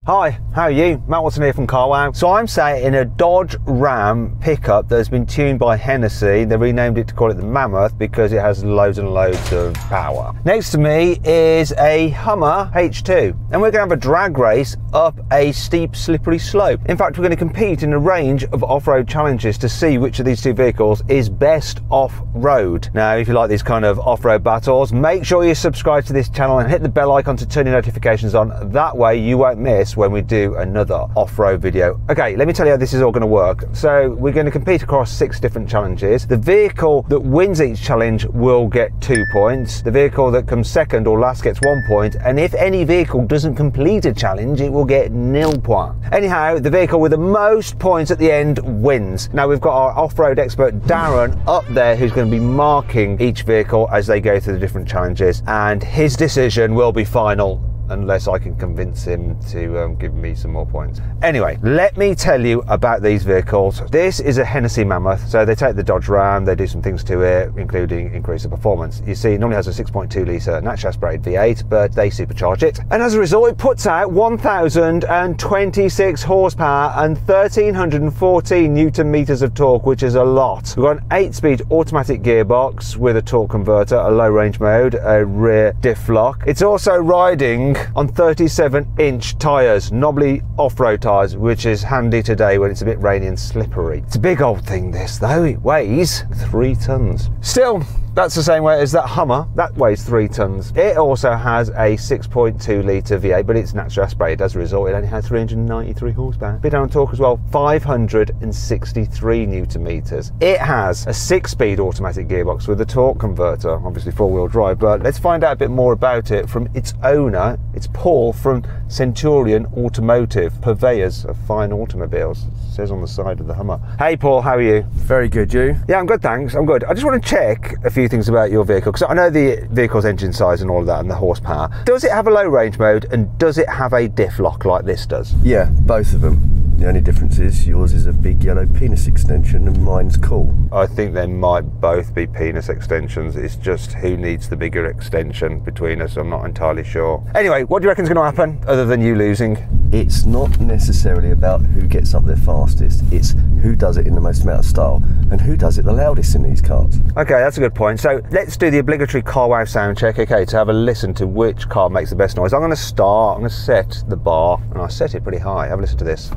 Hi, how are you? Matt Watson here from CarWow. So I'm sat in a Dodge Ram pickup that's been tuned by Hennessy. They renamed it to call it the Mammoth because it has loads and loads of power. Next to me is a Hummer H2, and we're going to have a drag race up a steep, slippery slope. In fact, we're going to compete in a range of off-road challenges to see which of these two vehicles is best off-road. Now, if you like these kind of off-road battles, make sure you subscribe to this channel and hit the bell icon to turn your notifications on. That way you won't miss when we do another off-road video. Okay, let me tell you how this is all going to work. So we're going to compete across 6 different challenges. The vehicle that wins each challenge will get 2 points. The vehicle that comes second or last gets 1 point. And if any vehicle doesn't complete a challenge, it will get 0 points. Anyhow, the vehicle with the most points at the end wins. Now we've got our off-road expert Darren up there who's going to be marking each vehicle as they go through the different challenges, and his decision will be final unless I can convince him to give me some more points. Anyway, let me tell you about these vehicles. This is a Hennessy Mammoth, so they take the Dodge Ram, they do some things to it, including increase the performance. You see, it normally has a 6.2 litre naturally aspirated V8, but they supercharge it. And as a result, it puts out 1,026 horsepower and 1,314 Newton meters of torque, which is a lot. We've got an 8-speed automatic gearbox with a torque converter, a low range mode, a rear diff lock. It's also riding on 37-inch tyres, knobbly off-road tyres, which is handy today when it's a bit rainy and slippery. It's a big old thing this though, it weighs 3 tons. Still, that's the same weight as that Hummer, that weighs 3 tons. It also has a 6.2 litre V8, but it's naturally aspirated. As a result, it only has 393 horsepower. Bit down on torque as well, 563 Newton meters. It has a 6-speed automatic gearbox with a torque converter, obviously 4-wheel drive, but let's find out a bit more about it from its owner. It's Paul from Centurion Automotive, purveyors of fine automobiles. It says on the side of the Hummer. Hey Paul, how are you? Very good, you? Yeah, I'm good, thanks. I'm good. I just want to check a few things about your vehicle, because I know the vehicle's engine size and all of that and the horsepower. Does it have a low range mode, and does it have a diff lock like this does? Yeah, both of them. The only difference is yours is a big yellow penis extension and mine's cool. I think they might both be penis extensions. It's just who needs the bigger extension between us. I'm not entirely sure. Anyway, what do you reckon is going to happen other than you losing? It's not necessarily about who gets up there fastest. It's who does it in the most amount of style and who does it the loudest in these cars. Okay, that's a good point. So let's do the obligatory CarWow sound check, okay, to have a listen to which car makes the best noise. I'm going to start, I'm going to set the bar, and I set it pretty high. Have a listen to this.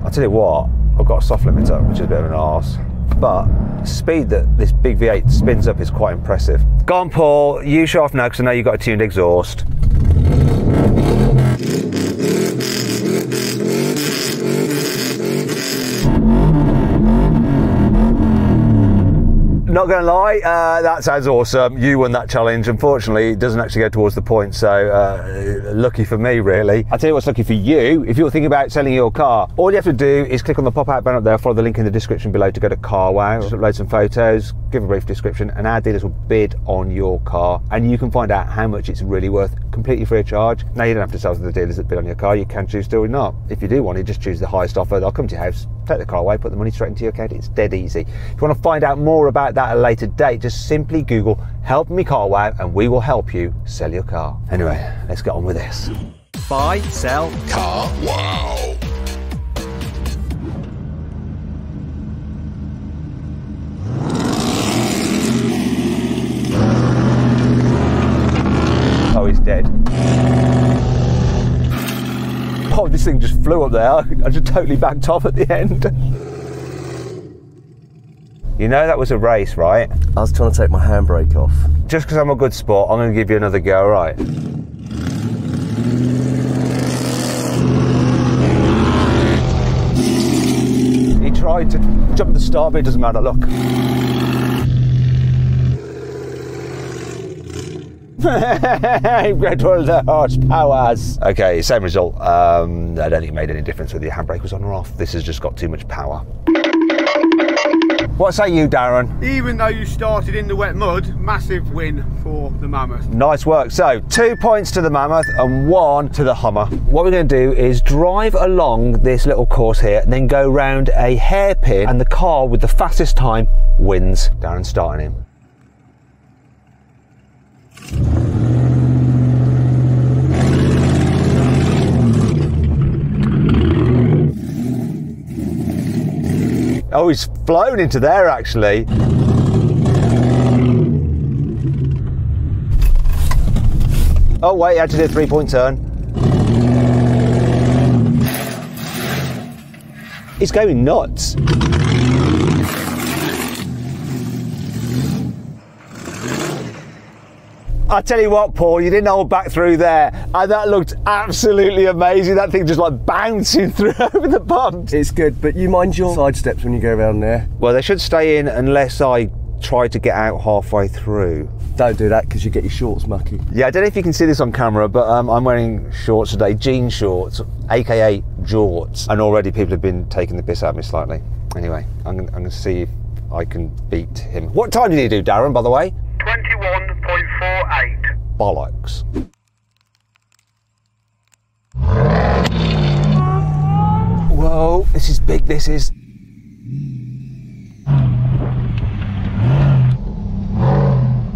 I'll tell you what, I've got a soft limiter, which is a bit of an arse, but the speed that this big V8 spins up is quite impressive. Go on Paul, you show off now because I know you've got a tuned exhaust. Not gonna lie, that sounds awesome. You won that challenge. Unfortunately, it doesn't actually go towards the point, so lucky for me, really. I'll tell you what's lucky for you. If you're thinking about selling your car, all you have to do is click on the pop-out banner up there, follow the link in the description below to go to CarWow, upload some photos, give a brief description, and our dealers will bid on your car, and you can find out how much it's really worth, completely free of charge. Now, you don't have to sell to the dealers that bid on your car. You can choose to or not. If you do want to, just choose the highest offer. They'll come to your house, take the car away, put the money straight into your account. It's dead easy. If you want to find out more about that at a later date, just simply Google "Help Me CarWow" and we will help you sell your car. Anyway, let's get on with this. Buy, sell, CarWow. Oh, he's dead. Oh, this thing just flew up there. I just totally backed off at the end. You know that was a race, right? I was trying to take my handbrake off. Just because I'm a good sport, I'm going to give you another go, right? He tried to jump the start, but it doesn't matter, look. Red World horsepowers. Okay, same result. I don't think it made any difference whether your handbrake was on or off. This has just got too much power. What say you, Darren? Even though you started in the wet mud, massive win for the Mammoth. Nice work. So 2 points to the Mammoth and 1 to the Hummer. What we're going to do is drive along this little course here and then go round a hairpin, and the car with the fastest time wins. Darren's starting him. Oh, he's flown into there actually. Oh wait, he had to do a 3-point turn. He's going nuts. I tell you what, Paul, you didn't hold back through there, and that looked absolutely amazing. That thing just like bouncing through over the bumps. It's good, but you mind your side steps when you go around there? Well, they should stay in unless I try to get out halfway through. Don't do that because you get your shorts mucky. Yeah, I don't know if you can see this on camera, but I'm wearing shorts today, jean shorts, aka jorts, and already people have been taking the piss out of me slightly. Anyway, I'm going to see if I can beat him. What time did you do, Darren, by the way? 21.48. Bollocks. Whoa, this is big, this is.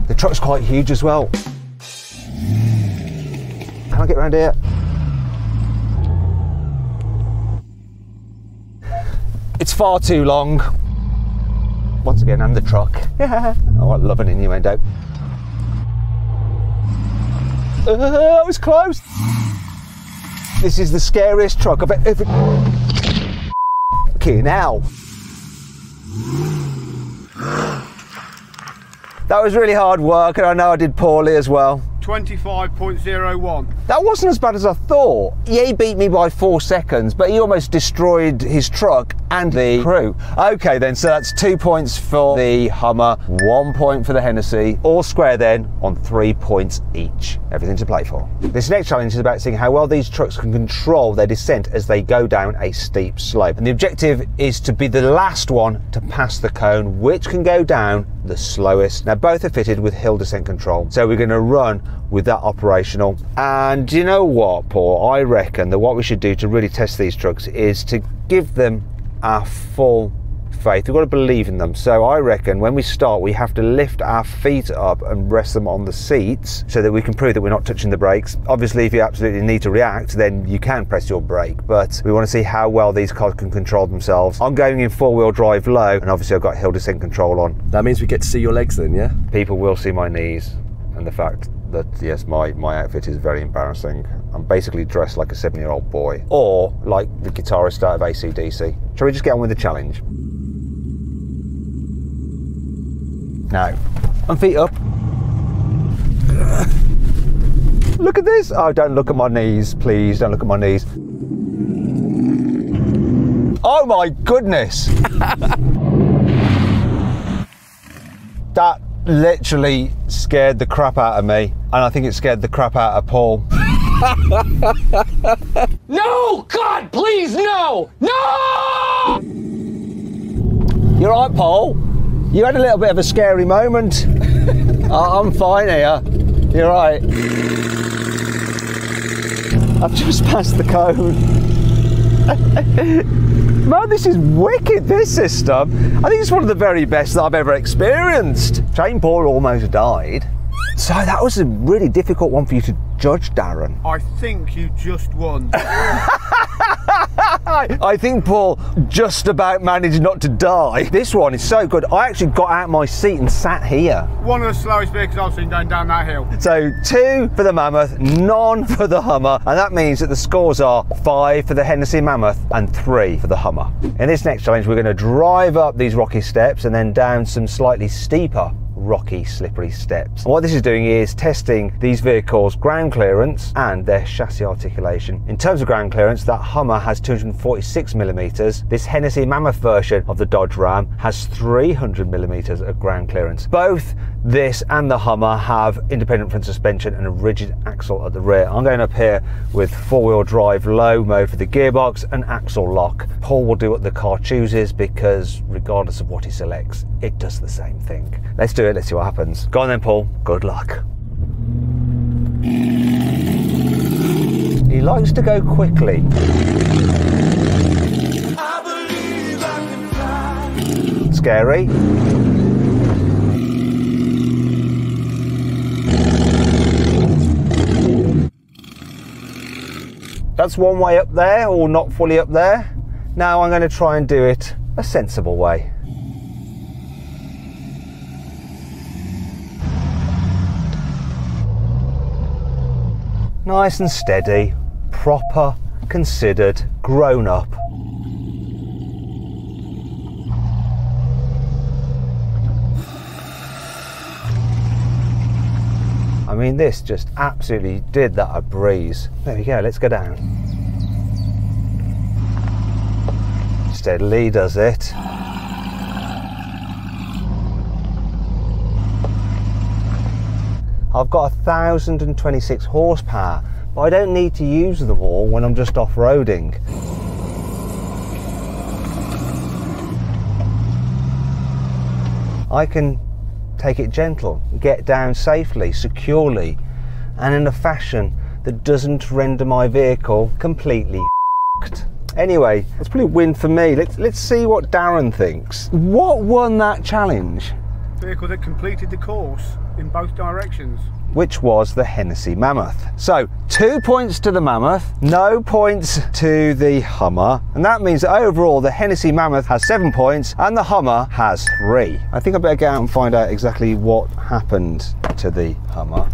The truck's quite huge as well. Can I get around here? It's far too long. Once again, and the truck. Oh, I love an innuendo. That was close. This is the scariest truck I've ever. Okay, now. That was really hard work, and I know I did poorly as well. 25.01. That wasn't as bad as I thought. Yeah, he beat me by 4 seconds, but he almost destroyed his truck and the crew. Okay then, so that's 2 points for the Hummer, 1 point for the Hennessy, all square then on 3 points each. Everything to play for. This next challenge is about seeing how well these trucks can control their descent as they go down a steep slope. And the objective is to be the last one to pass the cone, which can go down the slowest. Now both are fitted with hill descent control, so we're going to run with that operational. And you know what, Paul, I reckon that what we should do to really test these trucks is to give them our full faith. We've got to believe in them. So I reckon when we start, we have to lift our feet up and rest them on the seats so that we can prove that we're not touching the brakes. Obviously, if you absolutely need to react, then you can press your brake, but we want to see how well these cars can control themselves. I'm going in 4-wheel drive low, and obviously I've got hill descent control on. That means we get to see your legs then, yeah? People will see my knees, and the fact that, yes, my outfit is very embarrassing. I'm basically dressed like a 7-year-old boy, or like the guitarist out of AC/DC. Shall we just get on with the challenge? Now, and feet up. Look at this. Oh, don't look at my knees, please. Don't look at my knees. Oh my goodness. That literally scared the crap out of me. And I think it scared the crap out of Paul. No! God, please, no! No! You're right, Paul. You had a little bit of a scary moment. I'm fine here. You're right. I've just passed the cone. Man, this is wicked, this system. I think it's one of the very best that I've ever experienced. Shane Paul almost died. So that was a really difficult one for you to judge, Darren. I think you just won. I think Paul just about managed not to die. This one is so good. I actually got out my seat and sat here. One of the slowest vehicles I've seen going down that hill. So 2 for the Mammoth, none for the Hummer, and that means that the scores are 5 for the Hennessy Mammoth and 3 for the Hummer. In this next challenge, we're going to drive up these rocky steps and then down some slightly steeper rocky, slippery steps. And what this is doing is testing these vehicles' ground clearance and their chassis articulation. In terms of ground clearance, that Hummer has 246mm. This Hennessy Mammoth version of the Dodge Ram has 300mm of ground clearance. Both this and the Hummer have independent front suspension and a rigid axle at the rear. I'm going up here with 4-wheel drive low mode for the gearbox and axle lock. Paul will do what the car chooses because regardless of what he selects, it does the same thing. Let's do it, let's see what happens. Go on then, Paul, good luck. He likes to go quickly. I believe I can fly. Scary. That's one way up there, or not fully up there. Now I'm going to try and do it a sensible way. Nice and steady, proper, considered, grown up. I mean, this just absolutely did that a breeze. There we go, let's go down. Steadily does it. I've got 1,026 horsepower, but I don't need to use them all when I'm just off-roading. I can take it gentle, get down safely, securely, and in a fashion that doesn't render my vehicle completely f***ed. Anyway, that's probably a win for me. Let's see what Darren thinks. What won that challenge? Vehicle that completed the course in both directions. Which was the Hennessy Mammoth. So 2 points to the Mammoth, no points to the Hummer, and that means that overall the Hennessy Mammoth has 7 points and the Hummer has 3. I think I better go out and find out exactly what happened to the Hummer.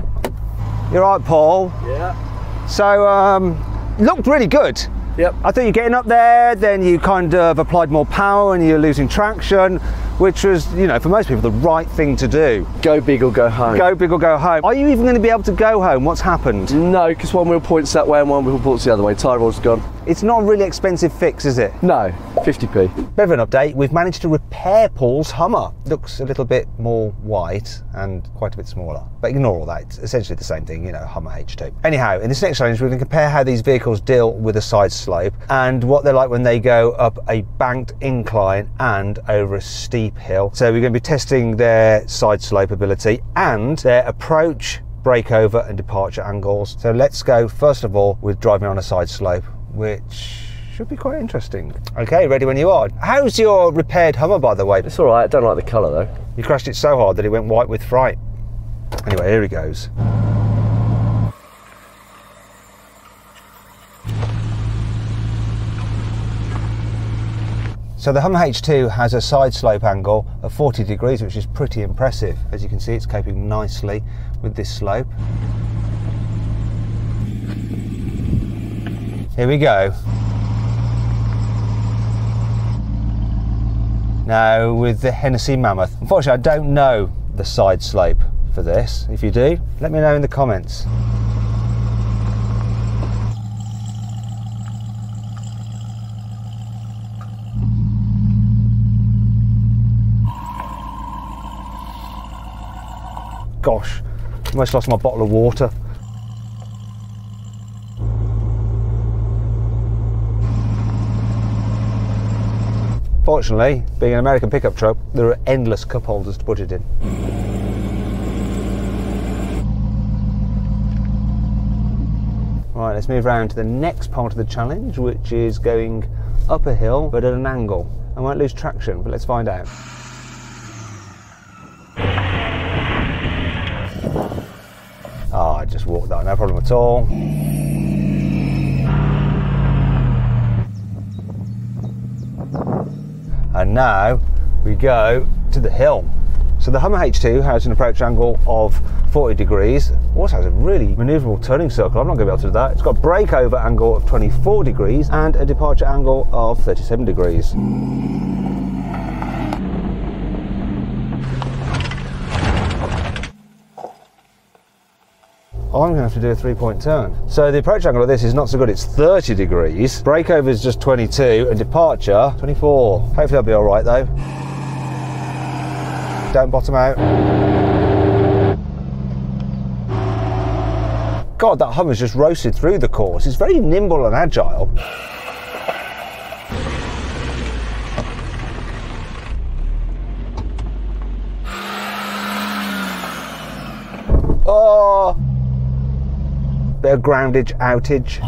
You're right, Paul? Yeah. So looked really good. Yep. I thought you're getting up there, then you kind of applied more power and you're losing traction, which was, you know, for most people the right thing to do. Go big or go home. Go big or go home. Are you even going to be able to go home? What's happened? No, because one wheel points that way and one wheel points the other way. Tyre roll's gone. It's not a really expensive fix, is it? No, 50p. Bit of an update. We've managed to repair Paul's Hummer. Looks a little bit more white and quite a bit smaller, but ignore all that. It's essentially the same thing, you know, Hummer H2. Anyhow, in this next challenge, we're going to compare how these vehicles deal with a side slope and what they're like when they go up a banked incline and over a steep hill. So we're going to be testing their side slope ability and their approach, breakover and departure angles. So let's go first of all with driving on a side slope, which should be quite interesting. Okay, ready when you are. How's your repaired Hummer, by the way? It's all right. I don't like the colour though. You crashed it so hard that it went white with fright. Anyway, here he goes. So the Hummer H2 has a side slope angle of 40 degrees, which is pretty impressive. As you can see, it's coping nicely with this slope. Here we go. Now with the Hennessy Mammoth. Unfortunately, I don't know the side slope for this. If you do, let me know in the comments. Gosh, almost lost my bottle of water. Fortunately, being an American pickup truck, there are endless cup holders to put it in. Right, let's move around to the next part of the challenge, which is going up a hill, but at an angle. I won't lose traction, but let's find out. Oh, I just walked that, no problem at all. And now we go to the hill. So the Hummer H2 has an approach angle of 40 degrees. Also has a really manoeuvrable turning circle. I'm not going to be able to do that. It's got a breakover angle of 24 degrees and a departure angle of 37 degrees. I'm going to have to do a 3-point turn. So the approach angle of this is not so good, it's 30 degrees. Breakover is just 22 and departure 24. Hopefully I'll be all right though. Don't bottom out. God, that Hummer's just roasted through the course. It's very nimble and agile. Oh! Bit of groundage outage.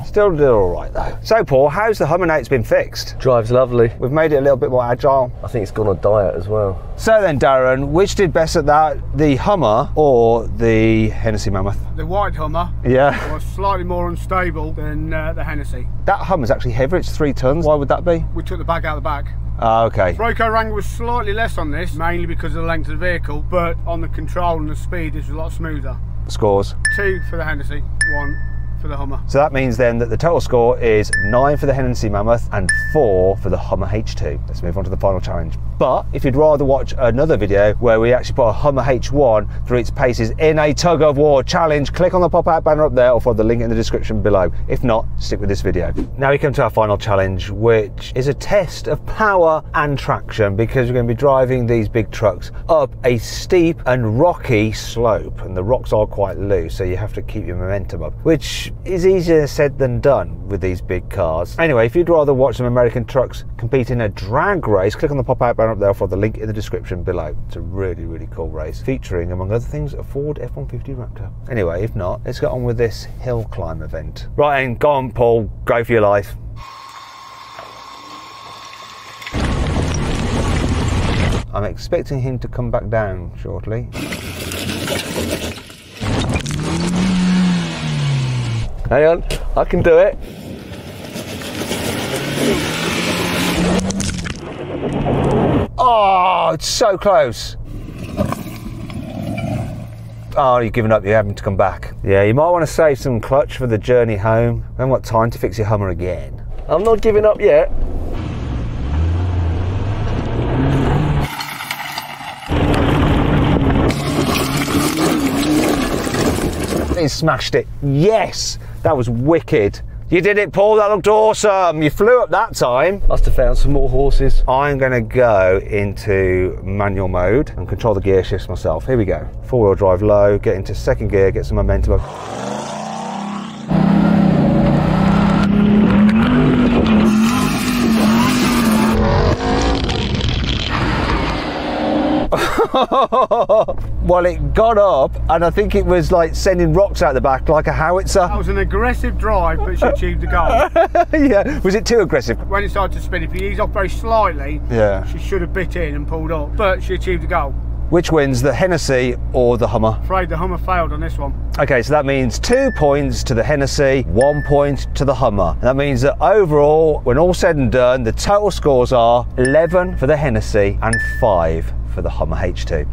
Still did all right though. So Paul, how's the Hummer now it's been fixed? Drives lovely. We've made it a little bit more agile. I think it's gone on diet as well. So then Darren, which did best at that? The Hummer or the Hennessy Mammoth? The white Hummer Yeah. was slightly more unstable than the Hennessy. That Hummer's actually heavier, it's 3 tons. Why would that be? We took the bag out of the back. Ah, okay. Roco wrangle was slightly less on this, mainly because of the length of the vehicle, but on the control and the speed, this was a lot smoother. Scores. 2 for the Hennessy, 1 for the Hummer. So that means then that the total score is 9 for the Hennessy Mammoth and 4 for the Hummer H2. Let's move on to the final challenge. But if you'd rather watch another video where we actually put a Hummer H1 through its paces in a tug of war challenge, click on the pop-out banner up there or follow the link in the description below. If not, stick with this video. Now we come to our final challenge, which is a test of power and traction, because we're going to be driving these big trucks up a steep and rocky slope, and the rocks are quite loose, so you have to keep your momentum up, which is easier said than done with these big cars. Anyway, if you'd rather watch some American trucks compete in a drag race, click on the pop-out banner up there for the link in the description below. It's a really, really cool race, featuring, among other things, a Ford F-150 Raptor. Anyway, if not, let's get on with this hill climb event. Right then, go on Paul, go for your life. I'm expecting him to come back down shortly. Hang on, I can do it. Oh, it's so close. Oh, you've given up, you're having to come back. Yeah, you might want to save some clutch for the journey home. We haven't got time to fix your Hummer again. I'm not giving up yet. He smashed it. Yes, that was wicked. You did it, Paul, that looked awesome. You flew up that time. Must have found some more horses. I'm gonna go into manual mode and control the gear shifts myself. Here we go. 4-wheel drive low, get into second gear, get some momentum up. Well, it got up and I think it was like sending rocks out the back like a howitzer. That was an aggressive drive, but she achieved the goal. Yeah, was it too aggressive? When it started to spin, if you ease off very slightly, Yeah. she should have bit in and pulled up, but she achieved the goal. Which wins, the Hennessy or the Hummer? Afraid the Hummer failed on this one. Okay, so that means 2 points to the Hennessy, 1 point to the Hummer. And that means that overall, when all said and done, the total scores are 11 for the Hennessy and 5 for the Hummer H2.